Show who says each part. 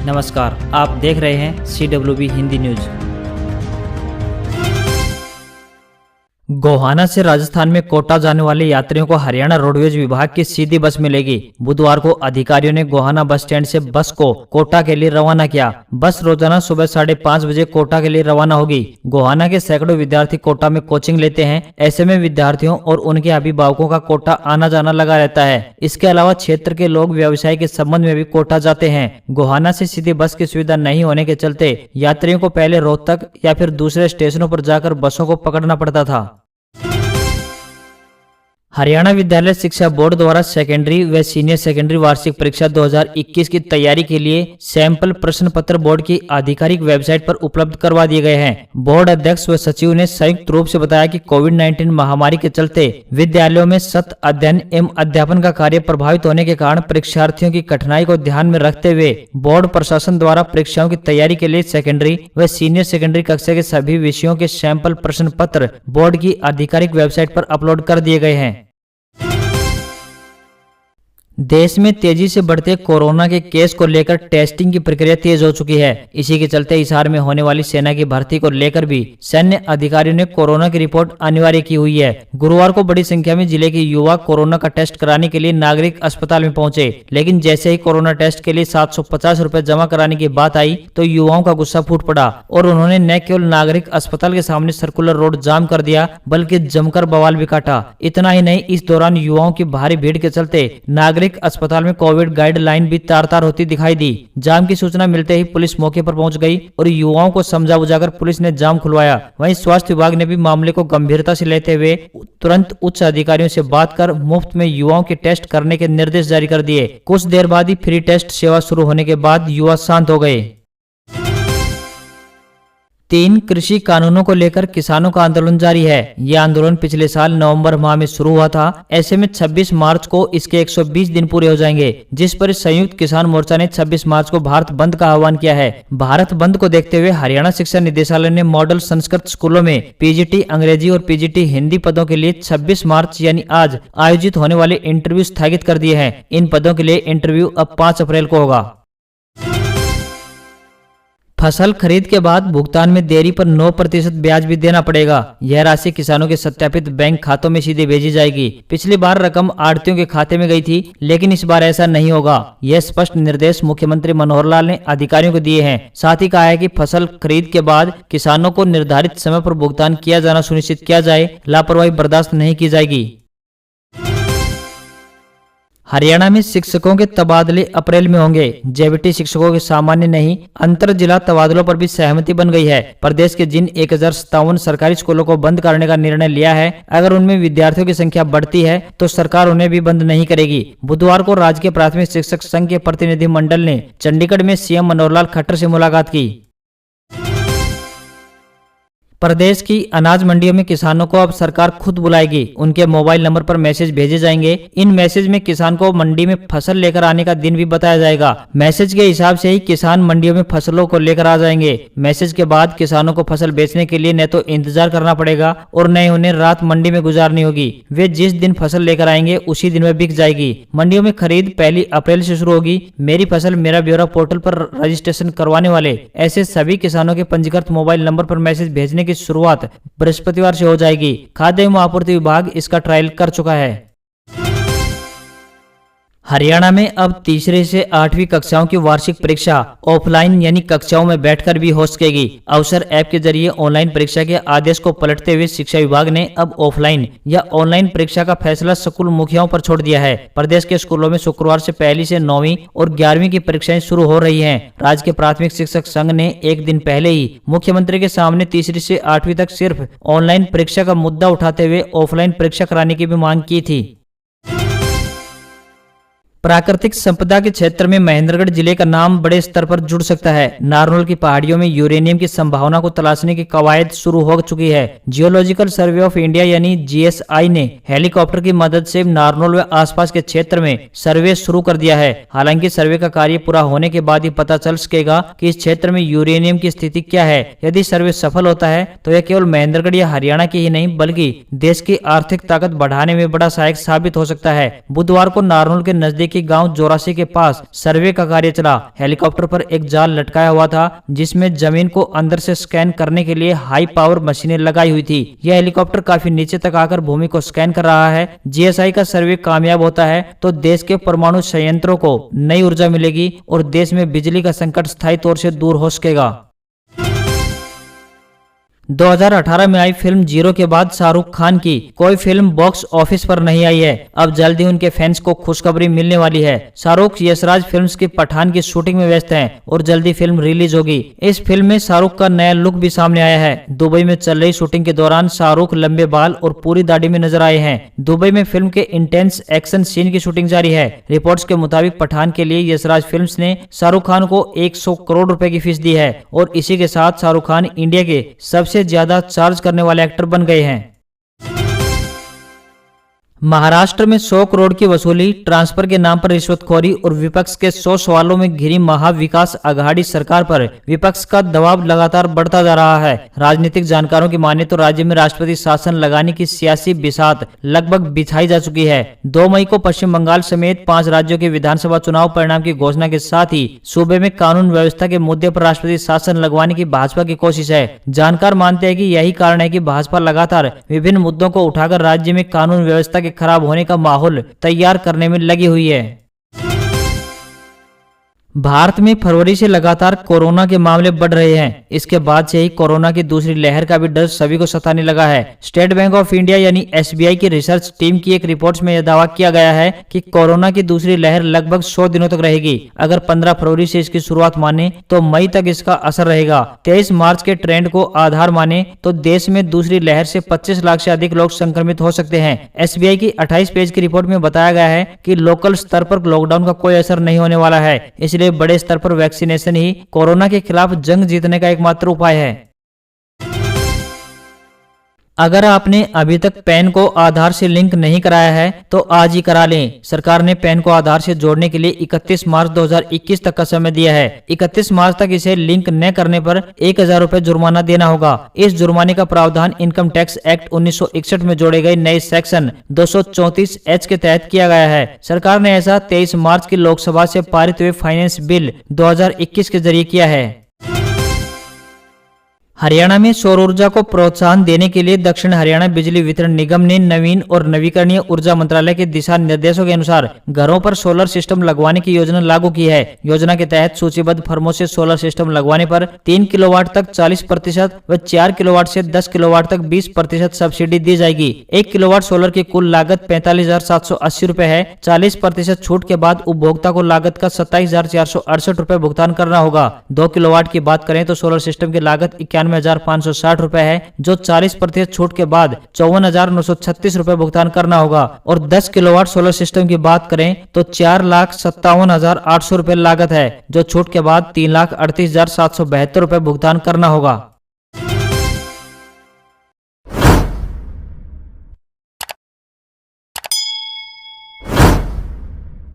Speaker 1: नमस्कार, आप देख रहे हैं CWB हिंदी न्यूज। गोहाना से राजस्थान में कोटा जाने वाले यात्रियों को हरियाणा रोडवेज विभाग की सीधी बस मिलेगी। बुधवार को अधिकारियों ने गोहाना बस स्टैंड से बस को कोटा के लिए रवाना किया। बस रोजाना सुबह 5:30 बजे कोटा के लिए रवाना होगी। गोहाना के सैकड़ों विद्यार्थी कोटा में कोचिंग लेते हैं। ऐसे में विद्यार्थियों और उनके अभिभावकों का कोटा आना जाना लगा रहता है। इसके अलावा क्षेत्र के लोग व्यवसाय के संबंध में भी कोटा जाते हैं। गोहाना से सीधी बस की सुविधा नहीं होने के चलते यात्रियों को पहले रोहतक या फिर दूसरे स्टेशनों पर जाकर बसों को पकड़ना पड़ता था। हरियाणा विद्यालय शिक्षा बोर्ड द्वारा सेकेंडरी व सीनियर सेकेंडरी वार्षिक परीक्षा 2021 की तैयारी के लिए सैंपल प्रश्न पत्र बोर्ड की आधिकारिक वेबसाइट पर उपलब्ध करवा दिए गए हैं। बोर्ड अध्यक्ष व सचिव ने संयुक्त रूप से बताया कि कोविड-19 महामारी के चलते विद्यालयों में सत्र अध्ययन एवं अध्यापन का कार्य प्रभावित होने के कारण परीक्षार्थियों की कठिनाई को ध्यान में रखते हुए बोर्ड प्रशासन द्वारा परीक्षाओं की तैयारी के लिए सेकेंडरी व सीनियर सेकेंडरी कक्षा के सभी विषयों के सैंपल प्रश्न पत्र बोर्ड की आधिकारिक वेबसाइट पर अपलोड कर दिए गए हैं। देश में तेजी से बढ़ते कोरोना के केस को लेकर टेस्टिंग की प्रक्रिया तेज हो चुकी है। इसी के चलते हिसार में होने वाली सेना की भर्ती को लेकर भी सैन्य अधिकारियों ने कोरोना की रिपोर्ट अनिवार्य की हुई है। गुरुवार को बड़ी संख्या में जिले के युवा कोरोना का टेस्ट कराने के लिए नागरिक अस्पताल में पहुंचे, लेकिन जैसे ही कोरोना टेस्ट के लिए 750 रुपए जमा कराने की बात आई तो युवाओं का गुस्सा फूट पड़ा और उन्होंने न केवल नागरिक अस्पताल के सामने सर्कुलर रोड जाम कर दिया बल्कि जमकर बवाल भी काटा। इतना ही नहीं, इस दौरान युवाओं की भारी भीड़ के चलते नागरिक अस्पताल में कोविड गाइडलाइन भी तार-तार होती दिखाई दी। जाम की सूचना मिलते ही पुलिस मौके पर पहुंच गई और युवाओं को समझा बुझाकर पुलिस ने जाम खुलवाया। वहीं स्वास्थ्य विभाग ने भी मामले को गंभीरता से लेते हुए तुरंत उच्च अधिकारियों से बात कर मुफ्त में युवाओं के टेस्ट करने के निर्देश जारी कर दिए। कुछ देर बाद ही फ्री टेस्ट सेवा शुरू होने के बाद युवा शांत हो गए। 3 कृषि कानूनों को लेकर किसानों का आंदोलन जारी है। यह आंदोलन पिछले साल नवंबर माह में शुरू हुआ था। ऐसे में 26 मार्च को इसके 120 दिन पूरे हो जाएंगे, जिस पर संयुक्त किसान मोर्चा ने 26 मार्च को भारत बंद का आह्वान किया है। भारत बंद को देखते हुए हरियाणा शिक्षा निदेशालय ने मॉडल संस्कृत स्कूलों में पीजीटी अंग्रेजी और पीजीटी हिंदी पदों के लिए 26 मार्च यानी आज आयोजित होने वाले इंटरव्यू स्थगित कर दिए हैं। इन पदों के लिए इंटरव्यू अब 5 अप्रैल को होगा। फसल खरीद के बाद भुगतान में देरी पर 9% ब्याज भी देना पड़ेगा। यह राशि किसानों के सत्यापित बैंक खातों में सीधे भेजी जाएगी। पिछली बार रकम आढ़तियों के खाते में गई थी, लेकिन इस बार ऐसा नहीं होगा। यह स्पष्ट निर्देश मुख्यमंत्री मनोहर लाल ने अधिकारियों को दिए हैं। साथ ही कहा है कि फसल खरीद के बाद किसानों को निर्धारित समय पर भुगतान किया जाना सुनिश्चित किया जाए। लापरवाही बर्दाश्त नहीं की जाएगी। हरियाणा में शिक्षकों के तबादले अप्रैल में होंगे। जेबीटी शिक्षकों के सामान्य नहीं, अंतर जिला तबादलों पर भी सहमति बन गई है। प्रदेश के जिन 1057 सरकारी स्कूलों को बंद करने का निर्णय लिया है, अगर उनमें विद्यार्थियों की संख्या बढ़ती है तो सरकार उन्हें भी बंद नहीं करेगी। बुधवार को राज्य के प्राथमिक शिक्षक संघ के प्रतिनिधि मंडल ने चंडीगढ़ में सीएम मनोहर लाल खट्टर से मुलाकात की। प्रदेश की अनाज मंडियों में किसानों को अब सरकार खुद बुलाएगी। उनके मोबाइल नंबर पर मैसेज भेजे जाएंगे। इन मैसेज में किसान को मंडी में फसल लेकर आने का दिन भी बताया जाएगा। मैसेज के हिसाब से ही किसान मंडियों में फसलों को लेकर आ जाएंगे। मैसेज के बाद किसानों को फसल बेचने के लिए न तो इंतजार करना पड़ेगा और न ही उन्हें रात मंडी में गुजारनी होगी। वे जिस दिन फसल लेकर आएंगे उसी दिन वह बिक जाएगी। मंडियों में खरीद 1 अप्रैल से शुरू होगी। मेरी फसल मेरा ब्यौरा पोर्टल पर रजिस्ट्रेशन करवाने वाले ऐसे सभी किसानों के पंजीकृत मोबाइल नंबर पर मैसेज भेजने की शुरुआत बृहस्पतिवार से हो जाएगी। खाद्य एवं आपूर्ति विभाग इसका ट्रायल कर चुका है। हरियाणा में अब तीसरे से 8वीं कक्षाओं की वार्षिक परीक्षा ऑफलाइन यानी कक्षाओं में बैठकर भी हो सकेगी। अवसर ऐप के जरिए ऑनलाइन परीक्षा के आदेश को पलटते हुए शिक्षा विभाग ने अब ऑफलाइन या ऑनलाइन परीक्षा का फैसला स्कूल मुखियाओं पर छोड़ दिया है। प्रदेश के स्कूलों में शुक्रवार से 1 से 9वीं और 11वीं की परीक्षाएं शुरू हो रही हैं। राज्य के प्राथमिक शिक्षक संघ ने एक दिन पहले ही मुख्यमंत्री के सामने तीसरी से 8वीं तक सिर्फ ऑनलाइन परीक्षा का मुद्दा उठाते हुए ऑफलाइन परीक्षा कराने की भी मांग की थी। प्राकृतिक संपदा के क्षेत्र में महेंद्रगढ़ जिले का नाम बड़े स्तर पर जुड़ सकता है। नारनौल की पहाड़ियों में यूरेनियम की संभावना को तलाशने की कवायद शुरू हो चुकी है। जियोलॉजिकल सर्वे ऑफ इंडिया यानी जीएसआई ने हेलीकॉप्टर की मदद से नारनौल व आसपास के क्षेत्र में सर्वे शुरू कर दिया है। हालांकि सर्वे का कार्य पूरा होने के बाद ही पता चल सकेगा कि इस क्षेत्र में यूरेनियम की स्थिति क्या है। यदि सर्वे सफल होता है तो यह केवल महेंद्रगढ़ या हरियाणा की ही नहीं बल्कि देश की आर्थिक ताकत बढ़ाने में बड़ा सहायक साबित हो सकता है। बुधवार को नारनौल के नजदीक नजदीकी गांव जोरासी के पास सर्वे का कार्य चला। हेलीकॉप्टर पर एक जाल लटकाया हुआ था जिसमें जमीन को अंदर से स्कैन करने के लिए हाई पावर मशीनें लगाई हुई थी। यह हेलीकॉप्टर काफी नीचे तक आकर भूमि को स्कैन कर रहा है। जीएसआई का सर्वे कामयाब होता है तो देश के परमाणु संयंत्रों को नई ऊर्जा मिलेगी और देश में बिजली का संकट स्थायी तौर से दूर हो सकेगा। 2018 में आई फिल्म जीरो के बाद शाहरुख खान की कोई फिल्म बॉक्स ऑफिस पर नहीं आई है। अब जल्दी उनके फैंस को खुशखबरी मिलने वाली है। शाहरुख यशराज फिल्म्स की पठान की शूटिंग में व्यस्त हैं और जल्दी फिल्म रिलीज होगी। इस फिल्म में शाहरुख का नया लुक भी सामने आया है। दुबई में चल रही शूटिंग के दौरान शाहरुख लंबे बाल और पूरी दाढ़ी में नजर आए हैं। दुबई में फिल्म के इंटेंस एक्शन सीन की शूटिंग जारी है। रिपोर्ट्स के मुताबिक पठान के लिए यशराज फिल्म्स ने शाहरुख खान को 100 करोड़ रुपए की फीस दी है और इसी के साथ शाहरुख खान इंडिया के सबसे ज्यादा चार्ज करने वाले एक्टर बन गए हैं। महाराष्ट्र में 100 करोड़ की वसूली, ट्रांसफर के नाम पर रिश्वतखोरी और विपक्ष के 100 सवालों में घिरी महाविकास आघाड़ी सरकार पर विपक्ष का दबाव लगातार बढ़ता जा रहा है। राजनीतिक जानकारों की माने तो राज्य में राष्ट्रपति शासन लगाने की सियासी बिसात लगभग बिछाई जा चुकी है। 2 मई को पश्चिम बंगाल समेत 5 राज्यों के विधानसभा चुनाव परिणाम की घोषणा के साथ ही सूबे में कानून व्यवस्था के मुद्दे पर राष्ट्रपति शासन लगवाने की भाजपा की कोशिश है। जानकार मानते हैं कि यही कारण है कि भाजपा लगातार विभिन्न मुद्दों को उठाकर राज्य में कानून व्यवस्था के खराब होने का माहौल तैयार करने में लगी हुई है। भारत में फरवरी से लगातार कोरोना के मामले बढ़ रहे हैं। इसके बाद से ही कोरोना की दूसरी लहर का भी डर सभी को सताने लगा है। स्टेट बैंक ऑफ इंडिया यानी एसबीआई की रिसर्च टीम की एक रिपोर्ट में यह दावा किया गया है कि कोरोना की दूसरी लहर लगभग 100 दिनों तक रहेगी। अगर 15 फरवरी से इसकी शुरुआत माने तो मई तक इसका असर रहेगा। 23 मार्च के ट्रेंड को आधार माने तो देश में दूसरी लहर से 25 लाख से अधिक लोग संक्रमित हो सकते हैं। एसबीआई की 28 पेज की रिपोर्ट में बताया गया है कि लोकल स्तर पर लॉकडाउन का कोई असर नहीं होने वाला है। इसलिए बड़े स्तर पर वैक्सीनेशन ही कोरोना के खिलाफ जंग जीतने का एकमात्र उपाय है। अगर आपने अभी तक पैन को आधार से लिंक नहीं कराया है तो आज ही करा लें। सरकार ने पैन को आधार से जोड़ने के लिए 31 मार्च 2021 तक का समय दिया है। 31 मार्च तक इसे लिंक न करने पर 1000 रुपए जुर्माना देना होगा। इस जुर्माने का प्रावधान इनकम टैक्स एक्ट 1961 में जोड़े गए नए सेक्शन 234H के तहत किया गया है। सरकार ने ऐसा 23 मार्च की लोकसभा से पारित हुए फाइनेंस बिल 2021 के जरिए किया है। हरियाणा में सौर ऊर्जा को प्रोत्साहन देने के लिए दक्षिण हरियाणा बिजली वितरण निगम ने नवीन और नवीकरणीय ऊर्जा मंत्रालय के दिशा निर्देशों के अनुसार घरों पर सोलर सिस्टम लगवाने की योजना लागू की है। योजना के तहत सूचीबद्ध फर्मों से सोलर सिस्टम लगवाने पर 3 किलोवाट तक 40% व 4 किलोवाट से 10 किलोवाट तक 20% सब्सिडी दी जाएगी। 1 किलोवाट सोलर की कुल लागत 45,780 रुपए है। 40% छूट के बाद उपभोक्ता को लागत का 27,468 रुपए भुगतान करना होगा। 2 किलोवाट की बात करें तो सोलर सिस्टम की लागत 91,560 रुपए है, जो 40% छूट के बाद 54,936 रुपए भुगतान करना होगा। और 10 किलोवाट सोलर सिस्टम की बात करें तो 4,57,800 रुपए लागत है, जो छूट के बाद 3,38,772 रुपए भुगतान करना होगा।